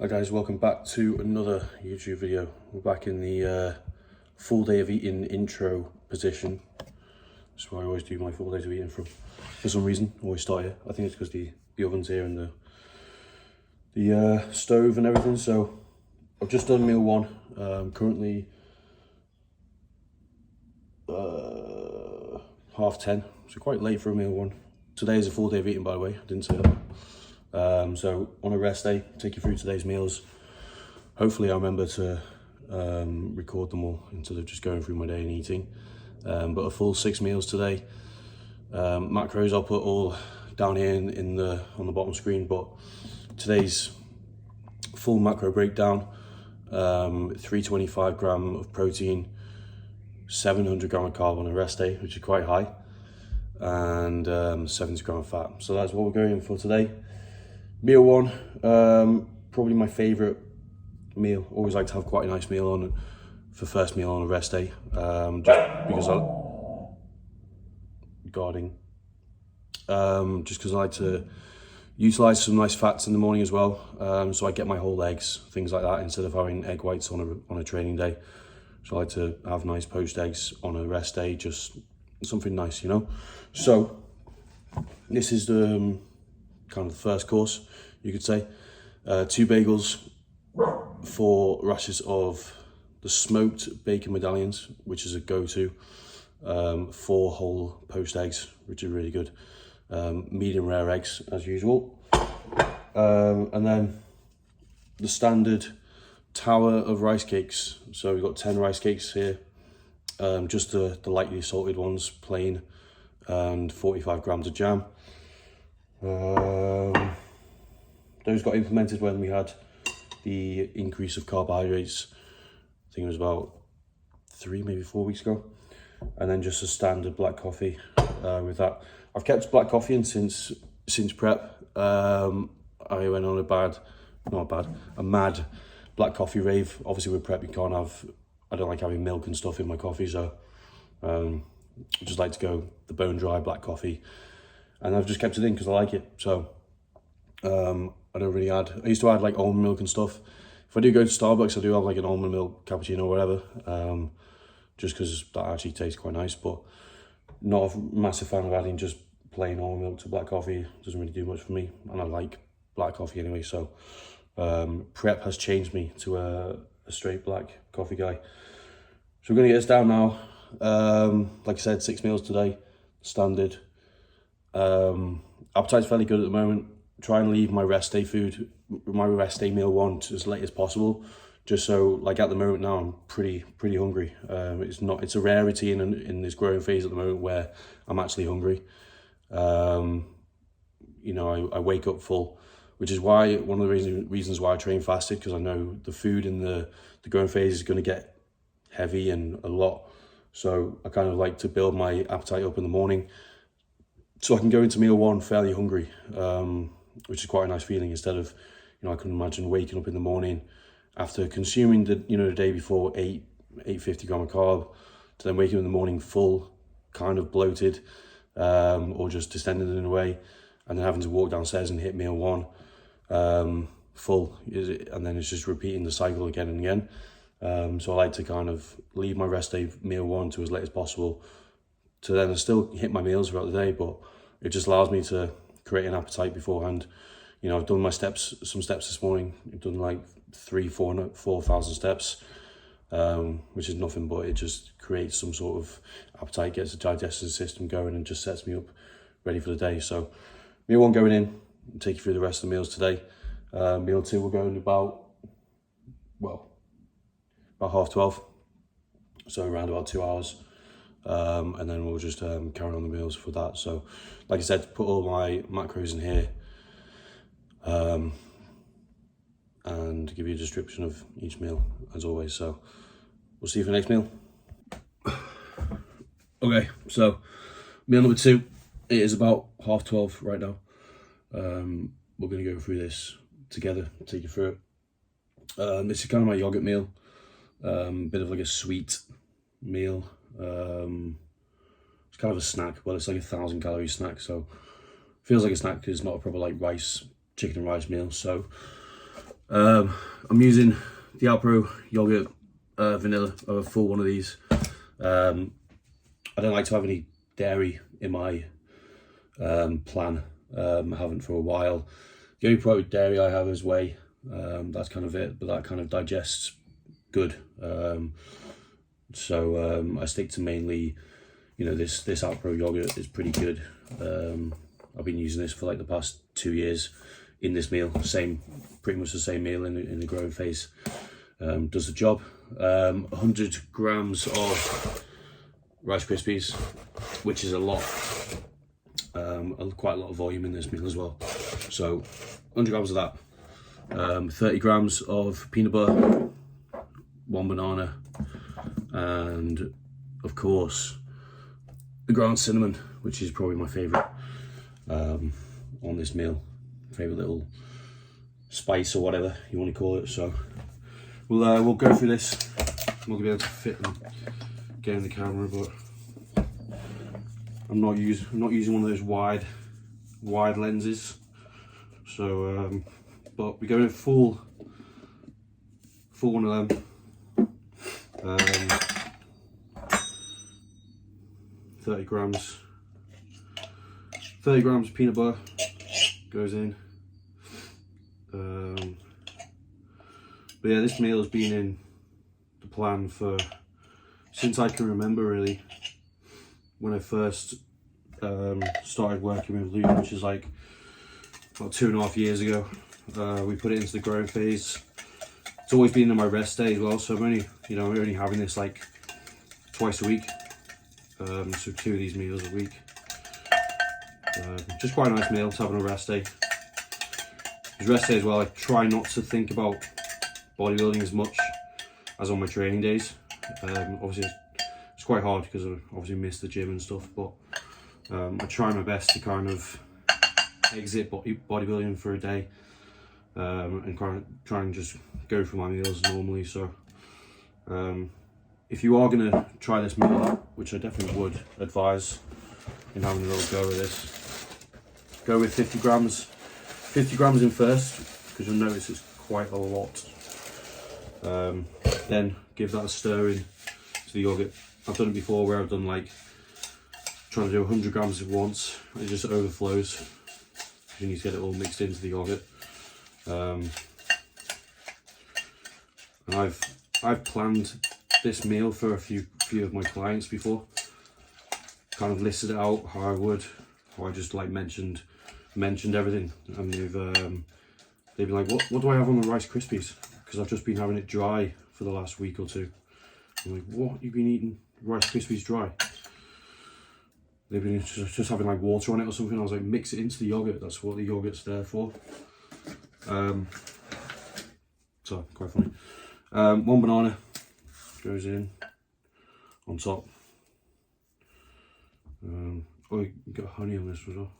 Hi guys, welcome back to another YouTube video. We're back in the full day of eating intro position. That's where I always do my full days of eating from. For some reason, I always start here. I think it's because the oven's here and the stove and everything. So I've just done meal one. Currently 10:30, so quite late for a meal one. Today is a full day of eating, by the way. I didn't say that. So on a rest day, take you through today's meals. Hopefully I remember to record them all instead of just going through my day and eating. But a full 6 meals today. Macros I'll put all down here on the bottom screen, but today's full macro breakdown: 325 gram of protein, 700 gram of carb on a rest day, which is quite high, and 70 gram of fat. So that's what we're going for today. Meal one, probably my favourite meal. Always like to have quite a nice meal for first meal on a rest day, just because I like to utilise some nice fats in the morning as well. So I get my whole eggs, things like that, instead of having egg whites on a training day. So I like to have nice poached eggs on a rest day, just something nice, you know. So this is the kind of the first course, you could say. 2 bagels, 4 rashers of the smoked bacon medallions, which is a go-to, 4 whole poached eggs, which are really good, medium rare eggs as usual, and then the standard tower of rice cakes. So we've got 10 rice cakes here, just the lightly salted ones, plain, and 45 grams of jam. Those got implemented when we had the increase of carbohydrates. I think it was about 3, maybe 4 weeks ago. And then just a standard black coffee with that. I've kept black coffee in since prep. I went on a mad black coffee rave. Obviously with prep I don't like having milk and stuff in my coffee, so I just like to go the bone dry black coffee. And I've just kept it in because I like it. So I don't really I used to add like almond milk and stuff. If I do go to Starbucks, I do have like an almond milk cappuccino or whatever, just because that actually tastes quite nice. But not a massive fan of adding just plain almond milk to black coffee. It doesn't really do much for me, and I like black coffee anyway. So prep has changed me to a straight black coffee guy. So we're gonna get this down now. Like I said, 6 meals today, standard. Appetite's fairly good at the moment. Try and leave my rest day meal one to as late as possible, just so, like, at the moment now I'm pretty hungry. It's a rarity in this growing phase at the moment where I'm actually hungry. You know, I wake up full, which is why one of the reasons why I train fasted, because I know the food in the growing phase is going to get heavy and a lot. So I kind of like to build my appetite up in the morning, so I can go into meal one fairly hungry, which is quite a nice feeling, instead of, you know, I can imagine waking up in the morning after consuming the day before 850 gram of carb, to then waking up in the morning full, kind of bloated, or just distended in a way, and then having to walk downstairs and hit meal one full, and then it's just repeating the cycle again and again. So I like to kind of leave my rest day meal one to as late as possible, to then still hit my meals throughout the day, but it just allows me to create an appetite beforehand. You know, I've done some steps this morning. I've done like 4,000 steps, which is nothing, but it just creates some sort of appetite, gets the digestive system going, and just sets me up ready for the day. So meal one going in, I'll take you through the rest of the meals today. Meal two will go in about 12:30, so around about 2 hours. And then we'll just carry on the meals for that. So like I said, put all my macros in here, and give you a description of each meal as always. So we'll see you for the next meal. Okay, so meal number 2, it is about 12:30 right now. We're going to go through this together, take you through it. This is kind of my yogurt meal, bit of like a sweet meal. It's kind of a snack, but it's like 1,000 calorie snack, so feels like a snack because it's not a proper like chicken and rice meal. So I'm using the Alpro yogurt vanilla, a full one of these. I don't like to have any dairy in my plan. I haven't for a while. The only problem with dairy I have is whey. That's kind of it, but that kind of digests good. So I stick to mainly, you know, this Alpro yogurt is pretty good. I've been using this for like the past 2 years in this meal. Pretty much the same meal in the growing phase. Does the job. 100 grams of Rice Krispies, which is a lot. Quite a lot of volume in this meal as well. So 100 grams of that. 30 grams of peanut butter, 1 banana, and of course the ground cinnamon, which is probably my favorite on this meal. Favorite little spice or whatever you want to call it. So we'll go through this. I'm not gonna be able to fit and get in the camera, but I'm not using one of those wide lenses. So but we're going full one of them. 30 grams peanut butter goes in. But yeah, this meal has been in the plan for since I can remember, really. When I first started working with Luke, which is like about 2.5 years ago. We put it into the growing phase. It's always been in my rest day as well, so I'm only having this like twice a week. So 2 of these meals a week. Just quite a nice meal to have on a rest day. Because rest day as well, I try not to think about bodybuilding as much as on my training days. Obviously it's quite hard because I obviously miss the gym and stuff, but I try my best to kind of exit bodybuilding for a day and kind of try and just go for my meals normally. So if you are going to try this meal out, which I definitely would advise in having a little go with this, go with 50 grams in first, because you'll notice it's quite a lot. Then give that a stir in to the yogurt. I've done it before where I've done like trying to do 100 grams at once. It just overflows. You need to get it all mixed into the yogurt. And I've planned this meal for a few of my clients before. Kind of listed it out how I would, how I just like mentioned everything, and they've been like, what do I have on the Rice Krispies? Because I've just been having it dry for the last week or two. I'm like, what? You've been eating Rice Krispies dry? They've been just having like water on it or something. I was like, mix it into the yogurt. That's what the yogurt's there for. So quite funny. 1 banana goes in on top. Oh, you got honey on this as well.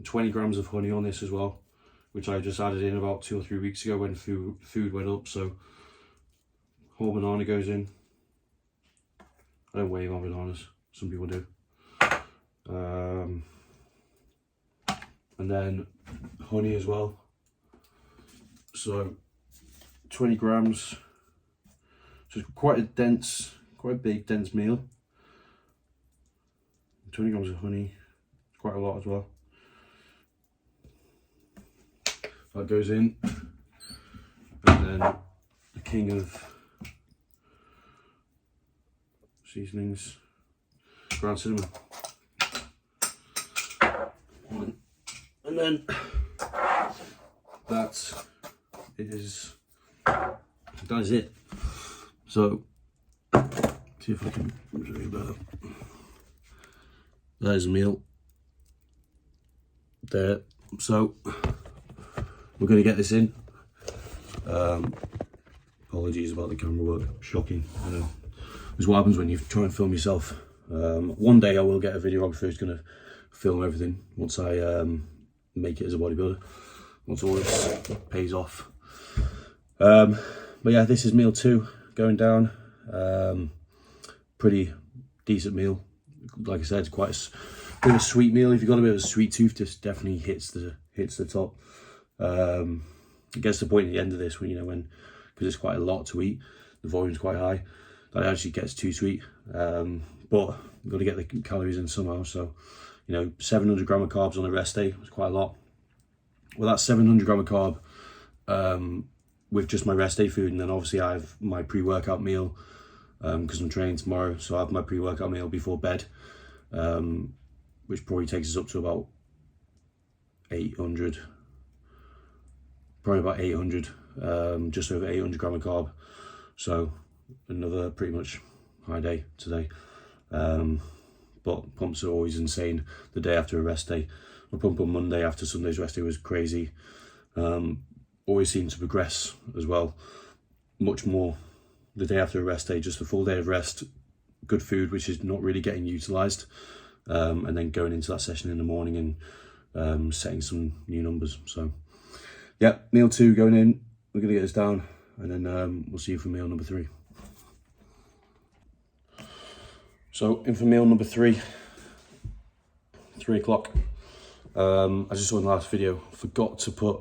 20 grams of honey on this as well, which I just added in about 2 or 3 weeks ago when food went up. So whole banana goes in. I don't weigh my bananas. Some people do. And then honey as well. So 20 grams. So it's quite a big dense meal. 20 grams of honey. It's quite a lot as well. That goes in. And then the king of seasonings, ground cinnamon. And then that is it. So see if I can show you better. There's a meal there. So we're going to get this in. Apologies about the camera work. Shocking. I know. It's what happens when you try and film yourself. One day I will get a videographer who's going to film everything once I make it as a bodybuilder. Once all this pays off. But yeah, this is meal 2 going down. Pretty decent meal. Like I said, it's quite a bit of a sweet meal. If you've got a bit of a sweet tooth, this definitely hits the top. it gets to the point at the end of this when, because it's quite a lot to eat, the volume's quite high, that it actually gets too sweet. But you've got to get the calories in somehow. So, 700 gram of carbs on a rest day was quite a lot. Well, that's 700 gram of carb with just my rest day food, and then obviously I have my pre-workout meal because I'm training tomorrow. So I have my pre-workout meal before bed, which probably takes us up to about 800, just over 800 gram of carb. So another pretty much high day today. But pumps are always insane the day after a rest day. My pump on Monday after Sunday's rest day was crazy. Always seemed to progress as well, much more the day after a rest day, just a full day of rest, good food, which is not really getting utilised, and then going into that session in the morning and setting some new numbers. So yeah, meal 2 going in, we're going to get this down, and then we'll see you for meal number 3. So in for meal number 3, 3 o'clock. As you saw in the last video, forgot to put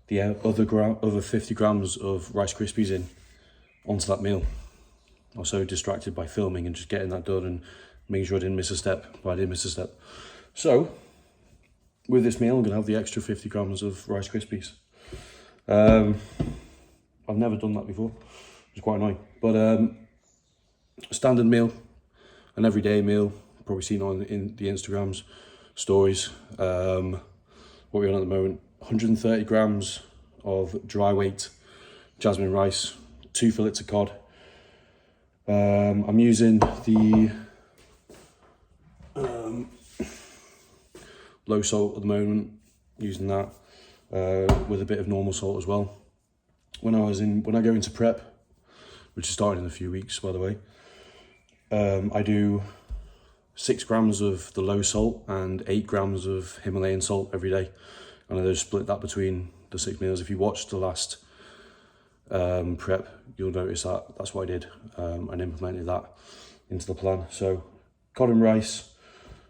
the other 50 grams of Rice Krispies in onto that meal. I was so distracted by filming and just getting that done and making sure I didn't miss a step, but I did miss a step. So with this meal, I'm gonna have the extra 50 grams of Rice Krispies. I've never done that before. It's quite annoying, but a standard meal, an everyday meal, probably seen on in the Instagrams stories. What we're on at the moment, 130 grams of dry weight jasmine rice, 2 fillets of cod. I'm using the low salt at the moment, using that with a bit of normal salt as well. When I go into prep, which is starting in a few weeks, by the way, I do 6 grams of the low salt and 8 grams of Himalayan salt every day, and I just split that between the 6 meals. If you watched the last prep, you'll notice that's what I did, and implemented that into the plan. So cod and rice.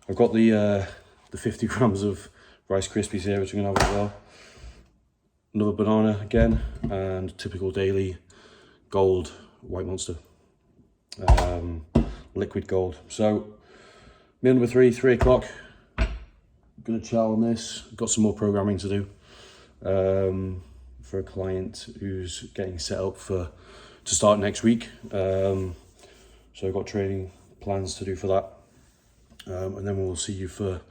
I've got the 50 grams of Rice Krispies here, which I'm gonna have as well. Another banana again, and typical daily Gold White Monster, liquid gold. So meal number 3, 3 o'clock. Gonna chow on this. Got some more programming to do for a client who's getting set up to start next week. So I've got training plans to do for that, and then we'll see you for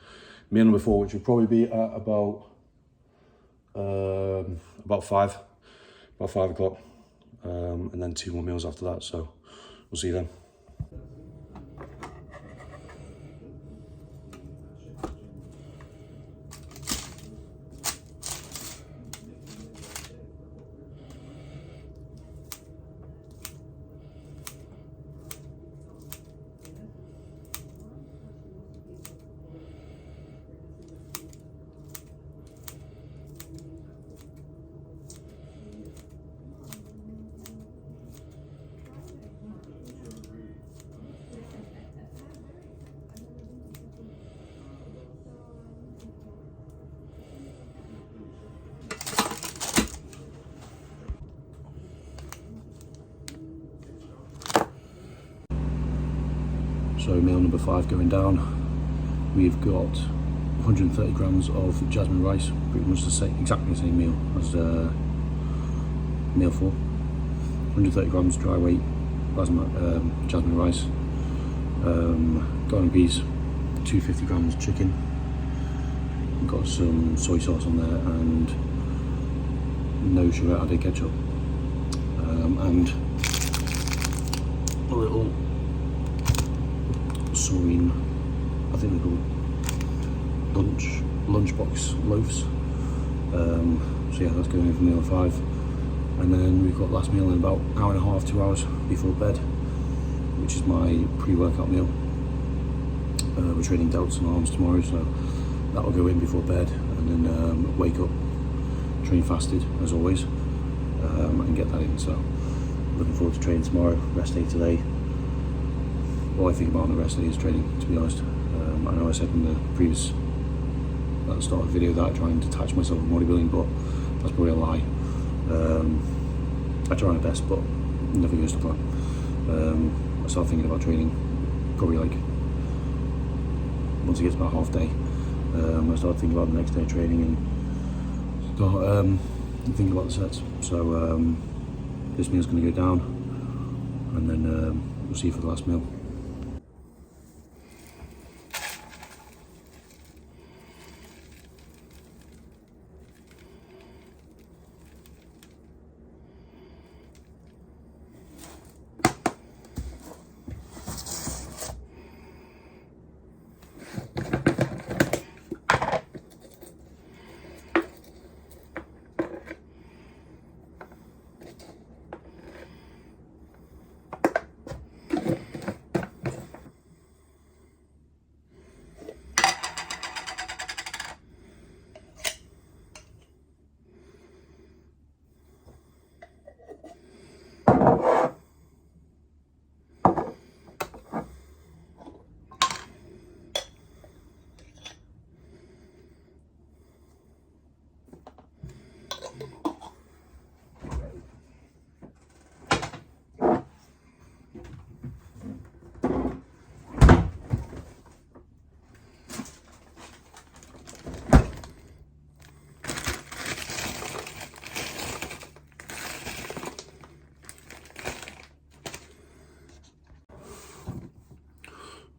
meal number 4, which will probably be at about 5 o'clock, and then 2 more meals after that. So we'll see you then. So meal number 5 going down. We've got 130 grams of jasmine rice, pretty much exactly the same meal as meal 4. 130 grams dry weight jasmine rice, garlic peas, 250 grams chicken. We've got some soy sauce on there and no sugar added ketchup, and a little serene, I think they're called lunchbox loaves. So yeah, that's going in for meal 5, and then we've got last meal in about an hour and a half, 2 hours before bed, which is my pre-workout meal. We're training delts and arms tomorrow, so that will go in before bed, and then wake up, train fasted as always, and get that in. So looking forward to training tomorrow, rest day today. All I think about on the rest day is training, to be honest. I know I said in the previous, at the start of the video, that I try and detach myself from bodybuilding, but That's probably a lie. I try my best, but it never goes to plan. I start thinking about training probably like once it gets about half day. I start thinking about the next day training and start thinking about the sets. So this meal's going to go down, and then we'll see you for the last meal.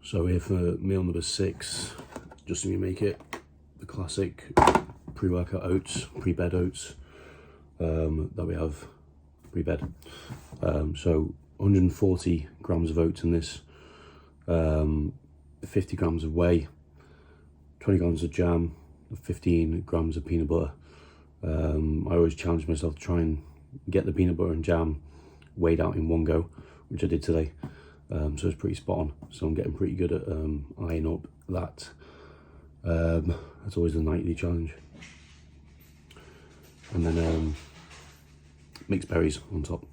So here for meal number 6, just so we make it the classic pre-workout oats, pre-bed oats that we have pre-bed. So 140 grams of oats in this, 50 grams of whey, 20 grams of jam, 15 grams of peanut butter. I always challenge myself to try and get the peanut butter and jam weighed out in one go, which I did today. So it's pretty spot on. So I'm getting pretty good at eyeing up that. That's always the nightly challenge. And then mixed berries on top,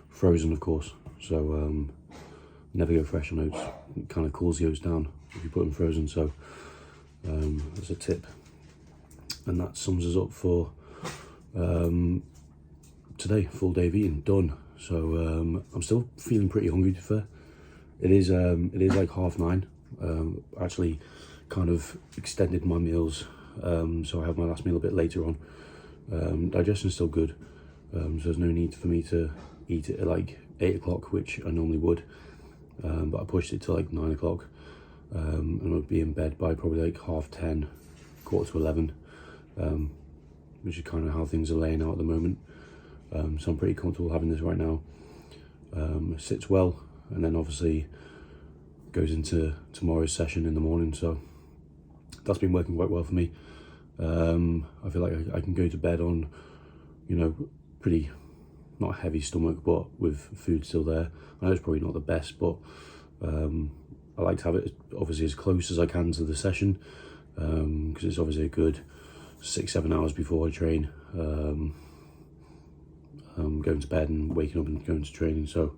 frozen of course. So never go fresh on oats. It kind of cools the oats down if you put them frozen. So that's a tip. And that sums us up for today. Full day of eating done. So I'm still feeling pretty hungry, to be fair. It is like 9:30. Actually kind of extended my meals, so I have my last meal a bit later on. Digestion's still good, so there's no need for me to eat it at like 8 o'clock, which I normally would, but I pushed it to like 9 o'clock, and I'll be in bed by probably like 10:30, 11:15, which is kind of how things are laying out at the moment. So I'm pretty comfortable having this right now. Sits well, and then obviously goes into tomorrow's session in the morning, so that's been working quite well for me. I feel like I can go to bed on, you know, pretty, not a heavy stomach, but with food still there. I know it's probably not the best, but I like to have it obviously as close as I can to the session, because it's obviously a good 6-7 hours before I train, going to bed and waking up and going to training. So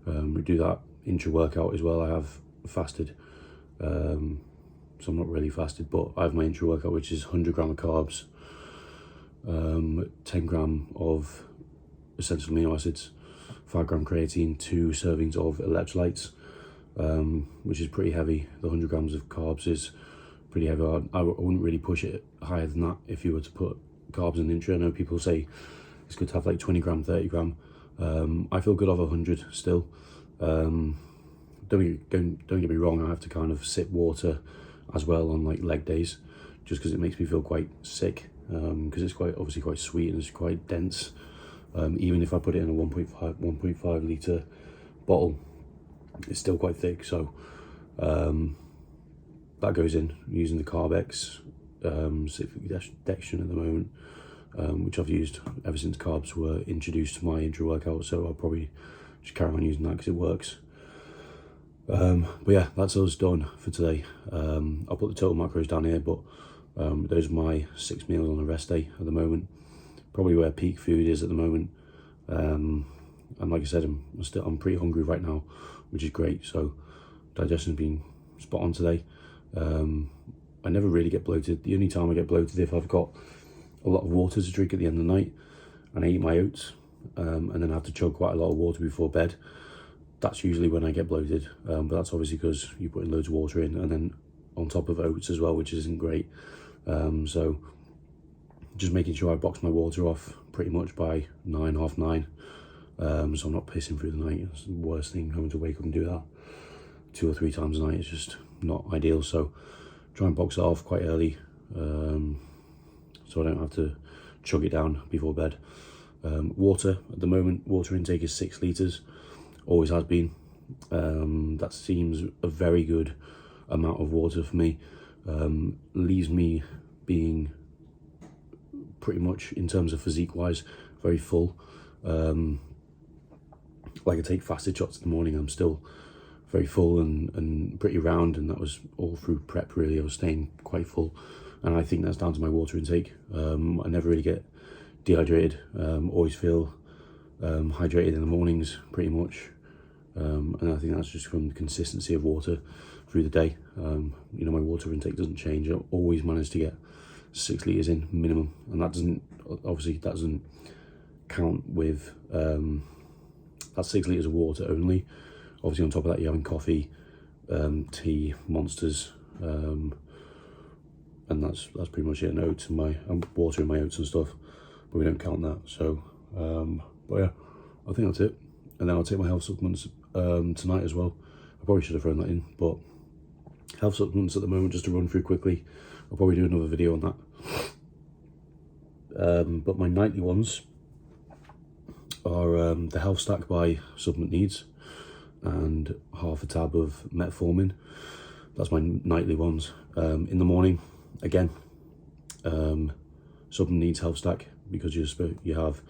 we do that intra workout as well. I have fasted, so I'm not really fasted, but I have my intra workout, which is 100 gram of carbs, 10 gram of essential amino acids, 5 gram creatine, 2 servings of electrolytes, which is pretty heavy. The 100 grams of carbs is pretty heavy. I wouldn't really push it higher than that if you were to put carbs in the intra. I know people say it's good to have like 20 gram, 30 gram. I feel good off 100 still. Don't get me wrong, I have to kind of sip water as well on like leg days, just because it makes me feel quite sick, because it's obviously quite sweet and it's quite dense. Even if I put it in a 1.5 litre bottle, it's still quite thick. So that goes in using the CarbX Dextrin at the moment, which I've used ever since carbs were introduced to my intra workout. So I'll probably just carry on using that because it works. But yeah, that's us done for today. I'll put the total macros down here, but those are my 6 meals on a rest day at the moment. Probably where peak food is at the moment. And like I said, I'm pretty hungry right now, which is great. So digestion's been spot on today. I never really get bloated. The only time I get bloated if I've got a lot of water to drink at the end of the night, and I eat my oats, and then I have to chug quite a lot of water before bed. That's usually when I get bloated, but that's obviously because you put in loads of water in, and then on top of oats as well, which isn't great. So just making sure I box my water off pretty much by 9, half 9, so I'm not pissing through the night. It's the worst thing, having to wake up and do that 2 or 3 times a night. It's just not ideal, so try and box it off quite early, so I don't have to chug it down before bed. Water, at the moment, water intake is 6 litres, always has been. That seems a very good amount of water for me. Leaves me being pretty much, in terms of physique wise, very full. Like I take fasted shots in the morning, I'm still very full and pretty round, and that was all through prep really. I was staying quite full, and I think that's down to my water intake. I never really get dehydrated, always feel hydrated in the mornings pretty much, and I think that's just from the consistency of water through the day. You know, my water intake doesn't change. I always manage to get 6 litres in minimum, and that doesn't count with that's 6 litres of water only. Obviously on top of that you're having coffee, tea, monsters, and that's pretty much it, and oats and water in my oats and stuff, but we don't count that. So but yeah, I think that's it. And then I'll take my health supplements tonight as well. I probably should have thrown that in, but health supplements at the moment, just to run through quickly, I'll probably do another video on that. But my nightly ones are the Health Stack by Supplement Needs and half a tab of metformin. That's my nightly ones. In the morning, again, Supplement Needs Health Stack, because you have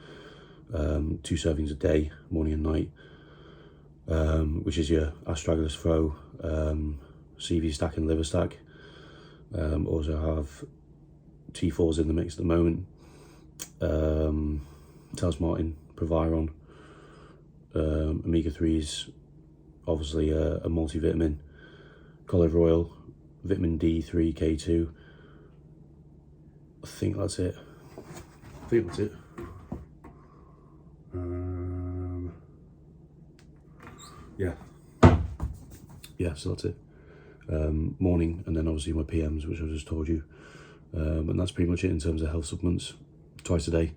2 servings a day, morning and night, which is your astragalus throw, CV stack and liver stack. Also have T4s in the mix at the moment, Tasmartin, Proviron, omega-3s, obviously a multivitamin, cod liver oil, vitamin D3, K2. I think that's it. Yeah, so that's it. Morning, and then obviously my PMs, which I just told you, and that's pretty much it in terms of health supplements. Twice a day,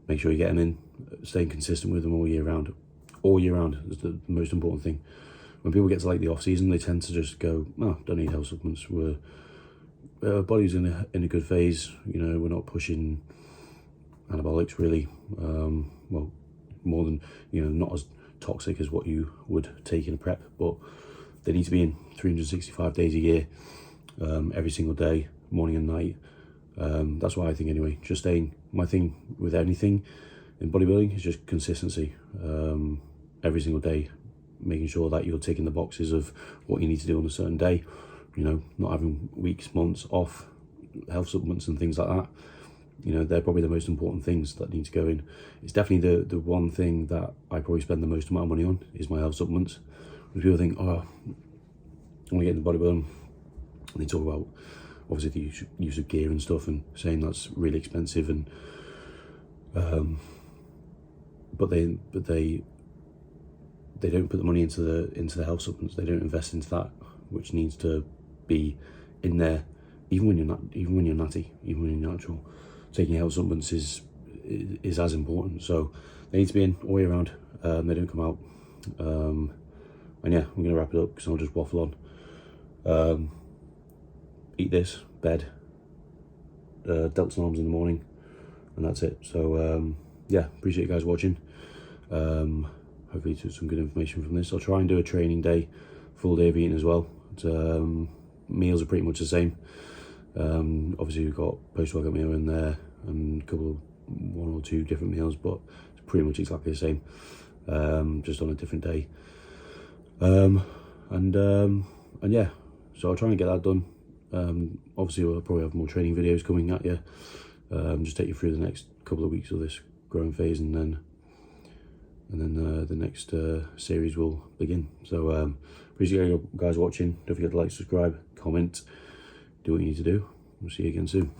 make sure you get them in, staying consistent with them all year round is the most important thing. When people get to like the off season, they tend to just go, oh, don't need health supplements, our body's in a good phase, you know, we're not pushing anabolics really, well, more than, you know, not as toxic as what you would take in a prep, but they need to be in 365 days a year, every single day, morning and night. That's what I think anyway. Just staying, my thing with anything in bodybuilding is just consistency. Every single day, making sure that you're ticking the boxes of what you need to do on a certain day, you know, not having weeks, months off health supplements and things like that. You know, they're probably the most important things that need to go in. It's definitely the one thing that I probably spend the most amount of money on is my health supplements. When people think, oh, I want to get into bodybuilding, and they talk about obviously the use of gear and stuff, and saying that's really expensive, and but they don't put the money into the health supplements. They don't invest into that, which needs to be in there, even when you're natty, even when you're natural. Taking health supplements is as important. So they need to be in all year round. They don't come out. And yeah, I'm gonna wrap it up because I'll just waffle on. Eat this, bed, delts and arms in the morning, and that's it. So yeah, appreciate you guys watching. Hopefully you took some good information from this. I'll try and do a training day, full day of eating as well. Meals are pretty much the same. Obviously we've got post-workout meal in there and a couple of 1 or 2 different meals, but it's pretty much exactly the same, just on a different day. And yeah, so I'll try and get that done. Obviously we'll probably have more training videos coming at you, just take you through the next couple of weeks of this growing phase, and then the next series will begin. So appreciate you guys watching. Don't forget to like, subscribe, comment, do what you need to do. We'll see you again soon.